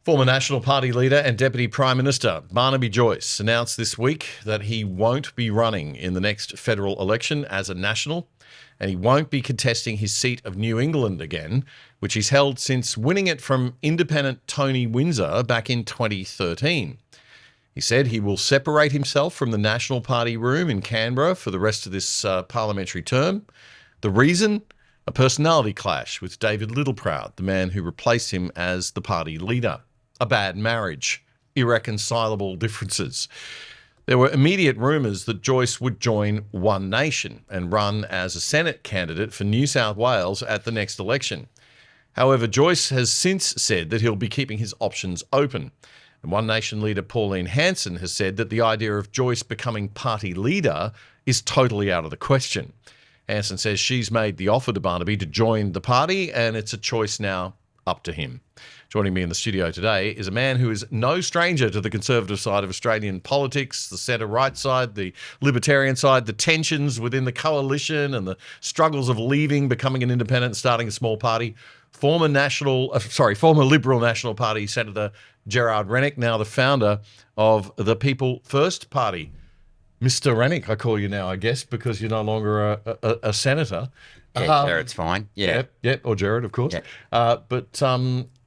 Former National Party leader and Deputy Prime Minister Barnaby Joyce announced this week that he won't be running in the next federal election as a National, and he won't be contesting his seat of New England again, which he's held since winning it from independent Tony Windsor back in 2013. He said he will separate himself from the National Party room in Canberra for the rest of this parliamentary term. The reason? A personality clash with David Littleproud, the man who replaced him as the party leader. A bad marriage, irreconcilable differences. There were immediate rumours that Joyce would join One Nation and run as a Senate candidate for New South Wales at the next election. However, Joyce has since said that he'll be keeping his options open. And One Nation leader Pauline Hanson has said that the idea of Joyce becoming party leader is totally out of the question. Hanson says she's made the offer to Barnaby to join the party, and it's a choice now up to him. Joining me in the studio today is a man who is no stranger to the conservative side of Australian politics, the centre-right side, the libertarian side, the tensions within the coalition and the struggles of leaving, becoming an independent, starting a small party. Former Liberal National Party Senator GERARD RENNIck, now the founder of the People First Party. Mr. Rennick, I call you now, I guess, because you're no longer a senator. Yeah, Gerard's fine. Yeah. Yep, or Gerard, of course. Yeah. But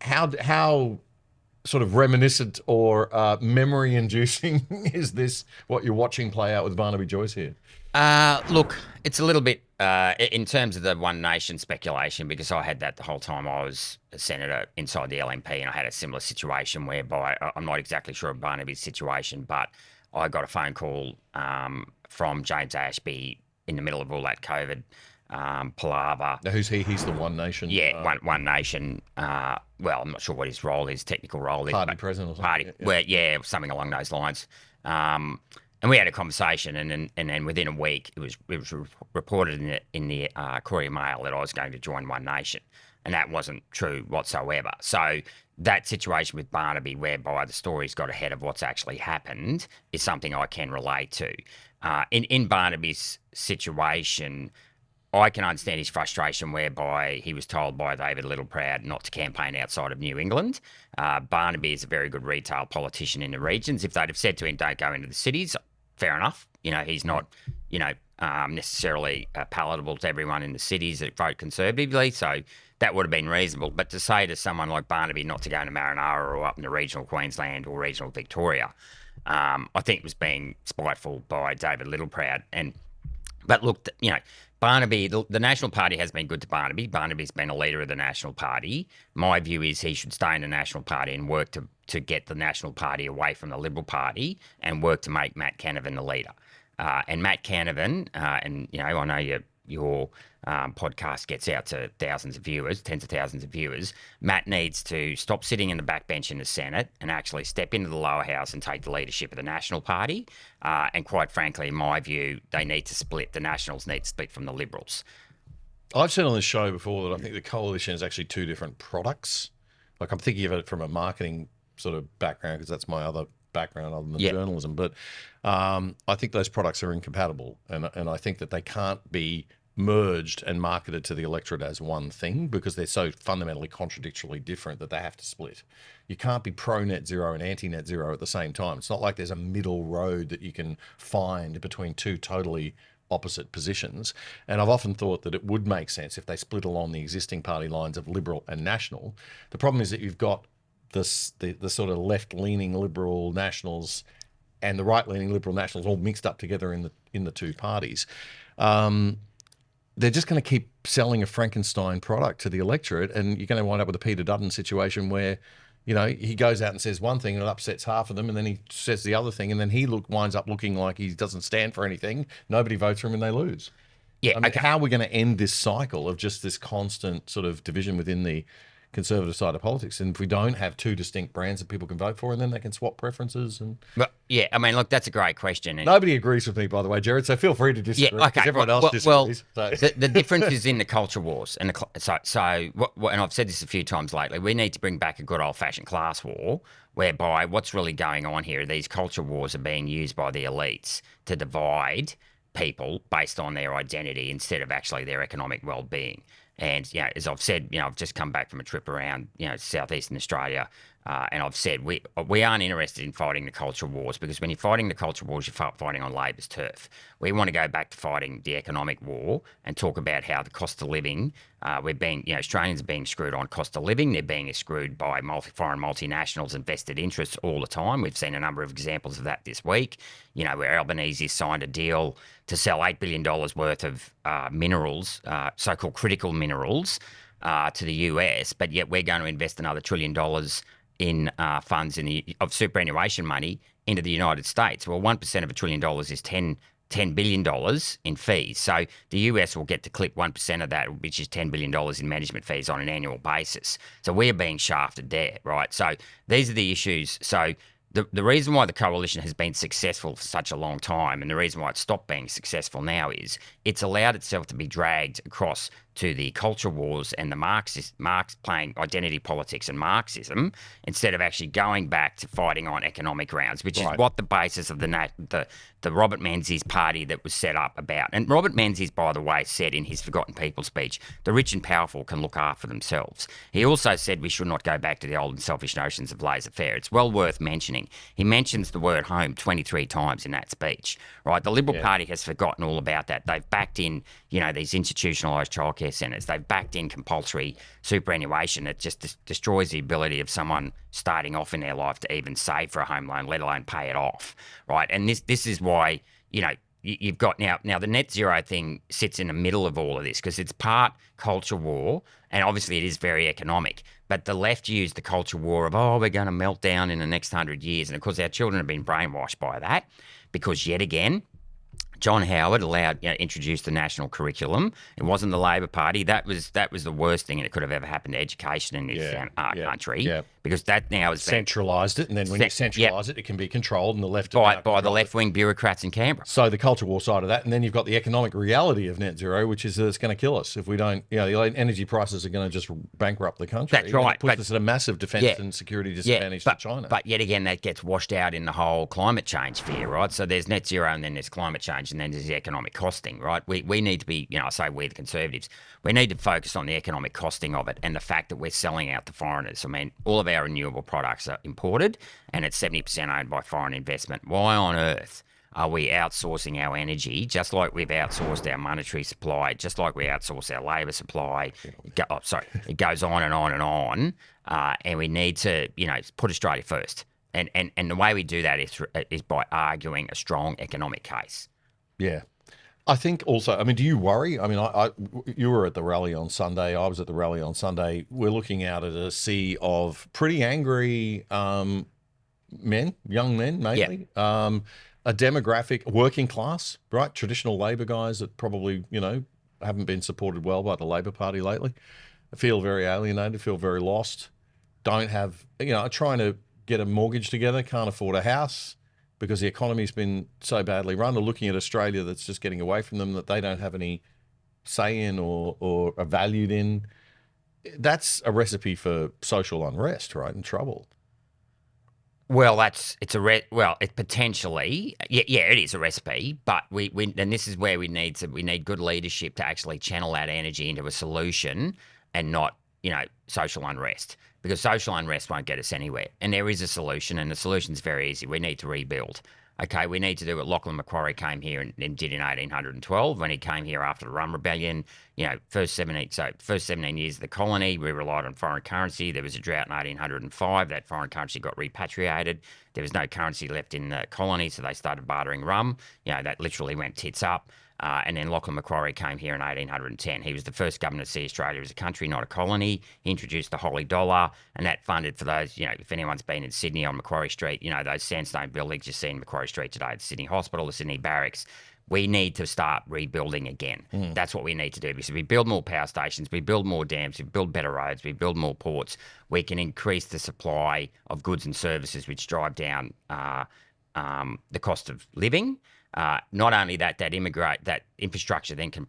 how sort of reminiscent or memory-inducing is this, what you're watching play out with Barnaby Joyce here? Look, it's a little bit in terms of the One Nation speculation, because I had that the whole time I was a senator inside the LNP, and I had a similar situation whereby I'm not exactly sure of Barnaby's situation, but I got a phone call from James Ashby in the middle of all that COVID palaver. Now, who's he? He's the One Nation. Yeah, One Nation. Well, I'm not sure what his technical role is. Party president or something. Well, something along those lines. And we had a conversation, and then within a week, it was reported in the Courier Mail that I was going to join One Nation, and that wasn't true whatsoever. So that situation with Barnaby, whereby the story's got ahead of what's actually happened, is something I can relate to. In Barnaby's situation, I can understand his frustration whereby he was told by David Littleproud not to campaign outside of New England. Barnaby is a very good retail politician in the regions. If they'd have said to him, don't go into the cities, fair enough. He's not, necessarily palatable to everyone in the cities that vote conservatively, so that would have been reasonable. But to say to someone like Barnaby not to go into Marinara or up in the regional Queensland or regional Victoria, I think was being spiteful by David Littleproud. But look, Barnaby, the National Party has been good to Barnaby. Barnaby's been a leader of the National Party. My view is he should stay in the National Party and work to get the National Party away from the Liberal Party and work to make Matt Canavan the leader. And Matt Canavan, I know your podcast gets out to thousands of viewers, tens of thousands of viewers. Matt needs to stop sitting in the backbench in the Senate and actually step into the lower house and take the leadership of the National Party. And quite frankly, in my view, they need to split. The Nationals need to split from the Liberals. I've said on this show before that I think the coalition is actually two different products. Like, I'm thinking of it from a marketing sort of background, because that's my other background other than journalism. But I think those products are incompatible, and I think that they can't be merged and marketed to the electorate as one thing, because they're so fundamentally contradictorily different that they have to split. You can't be pro-net zero and anti-net zero at the same time. It's not like there's a middle road that you can find between two totally opposite positions. And I've often thought that it would make sense if they split along the existing party lines of Liberal and National. The problem is that you've got the sort of left-leaning Liberal Nationals and the right-leaning Liberal Nationals all mixed up together in the two parties. They're just going to keep selling a Frankenstein product to the electorate, and you're going to wind up with a Peter Dutton situation where, he goes out and says one thing and it upsets half of them, and then he says the other thing, and then he winds up looking like he doesn't stand for anything. Nobody votes for him and they lose. Yeah. Okay. How are we going to end this cycle of just this constant sort of division within the conservative side of politics? And if we don't have two distinct brands that people can vote for, and then they can swap preferences. Look, that's a great question. Nobody agrees with me, by the way, Gerard, so feel free to disagree. Yeah, okay. Everyone else disagrees. The difference is in the culture wars. And and I've said this a few times lately, we need to bring back a good old-fashioned class war, whereby what's really going on here, these culture wars are being used by the elites to divide people based on their identity instead of actually their economic well-being. And, as I've said, I've just come back from a trip around, southeastern Australia, And I've said we aren't interested in fighting the culture wars, because when you're fighting the culture wars, you're fighting on Labor's turf. We want to go back to fighting the economic war and talk about how the cost of living, Australians are being screwed on cost of living. They're being screwed by foreign multinationals and vested interests all the time. We've seen a number of examples of that this week, where Albanese signed a deal to sell $8 billion worth of minerals, so-called critical minerals, to the US, but yet we're going to invest another $1 trillion in funds of superannuation money into the United States. Well, 1% of $1 trillion is $10 billion in fees. So the US will get to clip 1% of that, which is $10 billion in management fees on an annual basis. So we're being shafted there, right? So these are the issues. So the reason why the coalition has been successful for such a long time, and the reason why it's stopped being successful now, is it's allowed itself to be dragged across to the culture wars and the Marx playing identity politics and Marxism, instead of actually going back to fighting on economic grounds, which is what the basis of the Robert Menzies party that was set up about. And Robert Menzies, by the way, said in his Forgotten People speech, the rich and powerful can look after themselves. He also said we should not go back to the old and selfish notions of laissez-faire. It's well worth mentioning. He mentions the word home 23 times in that speech, right? The Liberal Party has forgotten all about that. They've backed in, these institutionalised childcare centres. They've backed in compulsory superannuation. It just destroys the ability of someone starting off in their life to even save for a home loan, let alone pay it off, right? And this is why, you've got now the net zero thing sits in the middle of all of this, because it's part culture war, and obviously it is very economic. But the left use the culture war of, we're going to melt down in the next 100 years. And of course, our children have been brainwashed by that, because yet again, John Howard introduced the national curriculum. It wasn't the Labor Party. That was the worst thing that could have ever happened to education in this country, because that now is centralised it, and then when you centralise it, it can be controlled, and the left by the left-wing bureaucrats in Canberra. So the culture war side of that, and then you've got the economic reality of net zero, which is that it's going to kill us if we don't. The energy prices are going to just bankrupt the country. That's right. It puts us at a massive defence and security disadvantage to China. But yet again, that gets washed out in the whole climate change fear, right? So there's net zero, and then there's climate change, and then there's the economic costing, right? We need to be, I say we the Conservatives, we need to focus on the economic costing of it, and the fact that we're selling out to foreigners. I mean, all of our renewable products are imported, and it's 70% owned by foreign investment. Why on earth are we outsourcing our energy, just like we've outsourced our monetary supply, just like we outsource our labour supply? It goes on and on and on, and we need to, put Australia first. And the way we do that is by arguing a strong economic case. Yeah. I think also, do you worry? You were at the rally on Sunday. I was at the rally on Sunday. We're looking out at a sea of pretty angry men, young men mainly, a demographic, working class, right? Traditional Labor guys that probably, haven't been supported well by the Labor Party lately. Feel very alienated, feel very lost, don't have, trying to get a mortgage together, can't afford a house, because the economy's been so badly run, or looking at Australia that's just getting away from them, that they don't have any say in or are valued in. That's a recipe for social unrest, right, and trouble. Well, it potentially, it is a recipe, but and this is where we need good leadership to actually channel that energy into a solution, and not, social unrest. Because social unrest won't get us anywhere. And there is a solution, and the solution's very easy. We need to rebuild. Okay, we need to do what Lachlan Macquarie came here and did in 1812, when he came here after the Rum Rebellion. First 17 years of the colony, we relied on foreign currency. There was a drought in 1805. That foreign currency got repatriated. There was no currency left in the colony, so they started bartering rum. That literally went tits up. And then Lachlan Macquarie came here in 1810. He was the first governor to see Australia as a country, not a colony. He introduced the Holy Dollar, and that funded for those, if anyone's been in Sydney on Macquarie Street, those sandstone buildings you see in Macquarie Street today, the Sydney Hospital, the Sydney Barracks. We need to start rebuilding again. That's what we need to do, because if we build more power stations, we build more dams, we build better roads, we build more ports, we can increase the supply of goods and services, which drive down the cost of living. Not only that infrastructure then can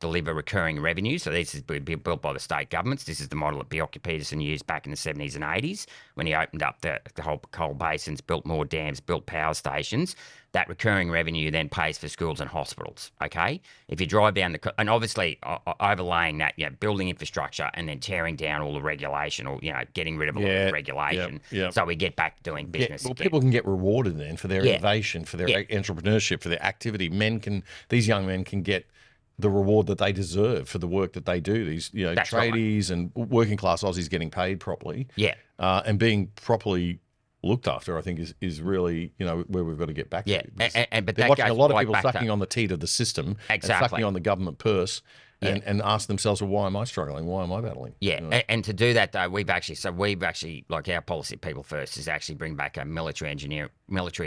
deliver recurring revenue. So this is built by the state governments. This is the model that Bjelke Petersen used back in the 70s and 80s when he opened up the whole coal basins, built more dams, built power stations. That recurring revenue then pays for schools and hospitals, okay? If you drive down and obviously overlaying that, building infrastructure and then tearing down all the regulation or, getting rid of all the regulation so we get back to doing business again. People can get rewarded then for their innovation, for their entrepreneurship, for their activity. These young men can get the reward that they deserve for the work that they do. These, tradies and working class Aussies getting paid properly. Yeah. And being properly looked after, I think, is really, where we've got to get back to. But they're watching a lot of people sucking on the teat of the system, and sucking on the government purse, and ask themselves, well, why am I struggling? Why am I battling? Yeah, and to do that though, we've actually like our policy at People First is actually bring back a military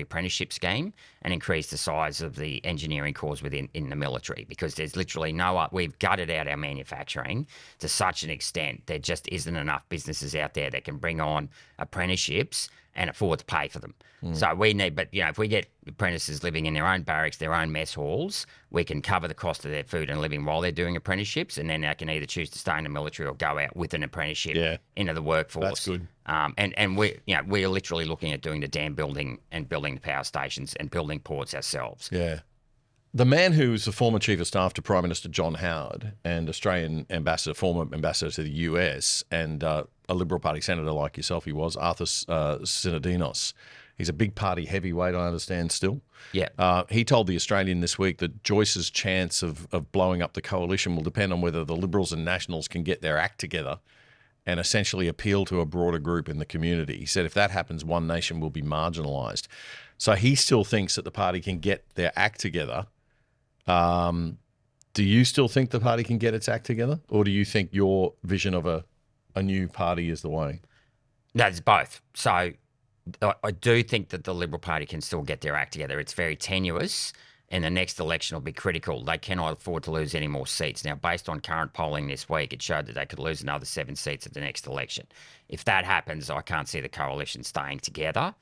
apprenticeship scheme and increase the size of the engineering corps in the military, because there's literally we've gutted out our manufacturing to such an extent there just isn't enough businesses out there that can bring on apprenticeships and afford to pay for them. So we need, but if we get apprentices living in their own barracks, their own mess halls, we can cover the cost of their food and living while they're doing apprenticeships, and then they can either choose to stay in the military or go out with an apprenticeship into the workforce. That's good. And we're literally looking at doing the dam building and building the power stations and building ports ourselves. Yeah. The man who's the former Chief of Staff to Prime Minister John Howard and Australian ambassador, former ambassador to the US, and a Liberal Party senator like yourself, he was, Arthur Sinodinos. He's a big party heavyweight, I understand, still. Yeah. He told The Australian this week that Joyce's chance of blowing up the coalition will depend on whether the Liberals and Nationals can get their act together and essentially appeal to a broader group in the community. He said if that happens, One Nation will be marginalised. So he still thinks that the party can get their act together. Do you still think the party can get its act together, or do you think your vision of a new party is the way? No, it's both. So I do think that the Liberal Party can still get their act together. It's very tenuous, and the next election will be critical. They cannot afford to lose any more seats. Now, based on current polling this week, it showed that they could lose another 7 seats at the next election. If that happens, I can't see the coalition staying together.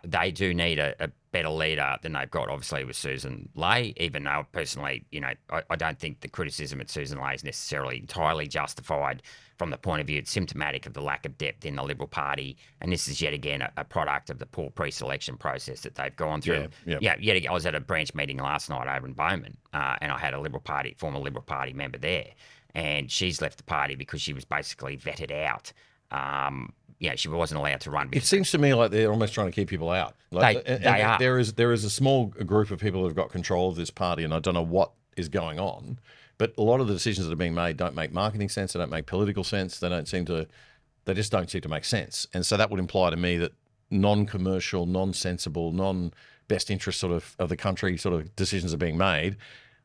They do need a better leader than they've got, obviously, with Susan Ley, even though, personally, I don't think the criticism at Susan Ley is necessarily entirely justified from the point of view. It's symptomatic of the lack of depth in the Liberal Party, and this is yet again a product of the poor pre-selection process that they've gone through. Yet again, I was at a branch meeting last night over in Bowman, and I had a former Liberal Party member there, and she's left the party because she was basically vetted out. She wasn't allowed to run. It seems to me like they're almost trying to keep people out. They are. There is a small group of people who've got control of this party, and I don't know what is going on. But a lot of the decisions that are being made don't make marketing sense. They don't make political sense. They just don't seem to make sense. And so that would imply to me that non-commercial, non-sensible, non-best interest sort of the country sort of decisions are being made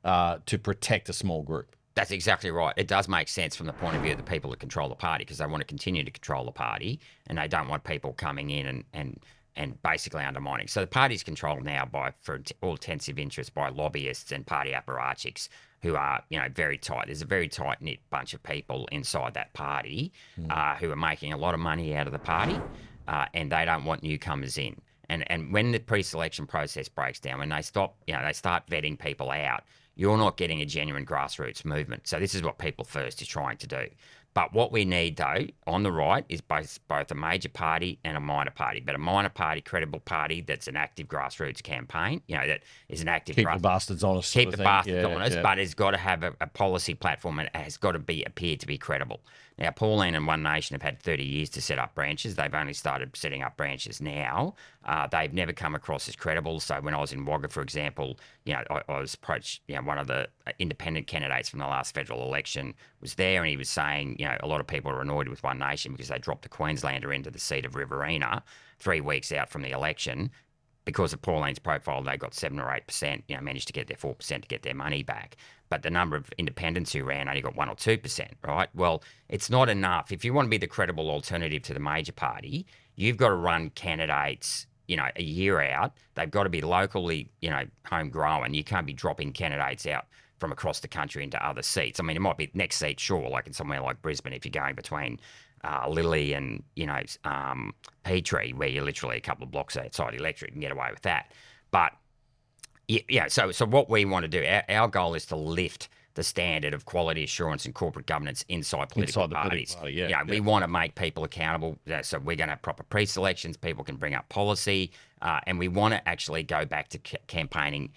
to protect a small group. That's exactly right. It does make sense from the point of view of the people that control the party, because they want to continue to control the party, and they don't want people coming in and basically undermining. So the party's controlled now for all intensive interests, by lobbyists and party apparatchiks who are, very tight. There's a very tight-knit bunch of people inside that party who are making a lot of money out of the party, and they don't want newcomers in. And when the pre-selection process breaks down, when they start vetting people out, you're not getting a genuine grassroots movement. So this is what People First is trying to do. But what we need, though, on the right is both a major party and a minor party. But a minor party, credible party that's an active grassroots campaign, that is an active... Keep the bastards honest. Keep the bastards honest, but it's got to have a policy platform, and it has got to appear to be credible. Now, Pauline and One Nation have had 30 years to set up branches. They've only started setting up branches now. They've never come across as credible. So when I was in Wagga, for example, I was approached, one of the independent candidates from the last federal election was there, and he was saying, a lot of people are annoyed with One Nation because they dropped a Queenslander into the seat of Riverina 3 weeks out from the election. Because of Pauline's profile, they got 7 or 8%, managed to get their 4% to get their money back. But the number of independents who ran only got 1 or 2%, right? Well, it's not enough. If you want to be the credible alternative to the major party, you've got to run candidates, a year out. They've got to be locally, homegrown. You can't be dropping candidates out from across the country into other seats. I mean, it might be next seat, sure, like in somewhere like Brisbane, if you're going between Lily and, Petrie, where you're literally a couple of blocks outside the electorate, you can get away with that. But, so what we want to do, our goal is to lift the standard of quality assurance and corporate governance inside political parties. We want to make people accountable. So we're going to have proper pre-selections. People can bring up policy, and we want to actually go back to campaigning,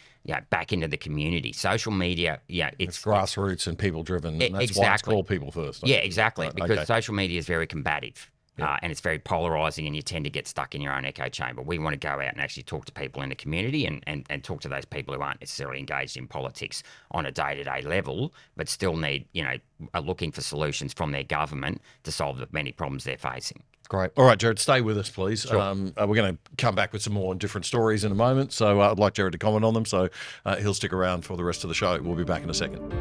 back into the community. Social media, it's grassroots and people-driven. And that's why it's called People First. Yeah, exactly. Right, because social media is very combative. And it's very polarizing, and you tend to get stuck in your own echo chamber. We want to go out and actually talk to people in the community and talk to those people who aren't necessarily engaged in politics on a day-to-day level, but still need, are looking for solutions from their government to solve the many problems they're facing. Great. All right, Gerard, stay with us, please. Sure. We're going to come back with some more different stories in a moment, so I'd like Gerard to comment on them, so he'll stick around for the rest of the show. We'll be back in a second.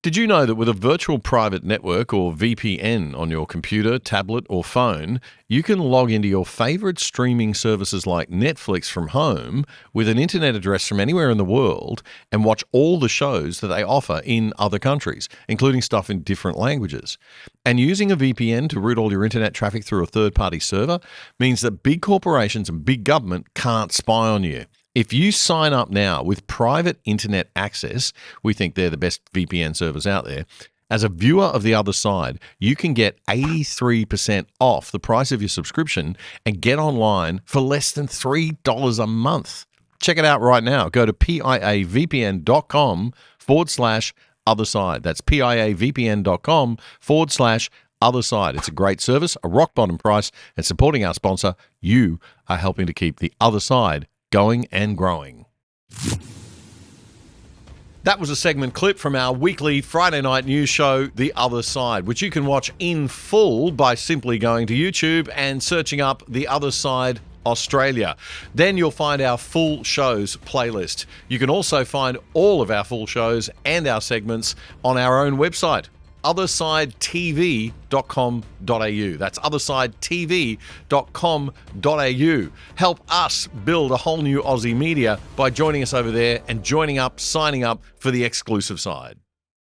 Did you know that with a virtual private network or VPN on your computer, tablet or phone, you can log into your favourite streaming services like Netflix from home with an internet address from anywhere in the world and watch all the shows that they offer in other countries, including stuff in different languages? And using a VPN to route all your internet traffic through a third-party server means that big corporations and big government can't spy on you. If you sign up now with private internet access, we think they're the best VPN servers out there, as a viewer of The Other Side, you can get 83% off the price of your subscription and get online for less than $3 a month. Check it out right now. Go to piavpn.com/otherside. That's piavpn.com/otherside. It's a great service, a rock bottom price, and supporting our sponsor, you are helping to keep The Other Side going and growing. That was a segment clip from our weekly Friday night news show, The Other Side, which you can watch in full by simply going to YouTube and searching up The Other Side Australia. Then you'll find our full shows playlist. You can also find all of our full shows and our segments on our own website, othersidetv.com.au. That's othersidetv.com.au. Help us build a whole new Aussie media by joining us over there and signing up for the exclusive side.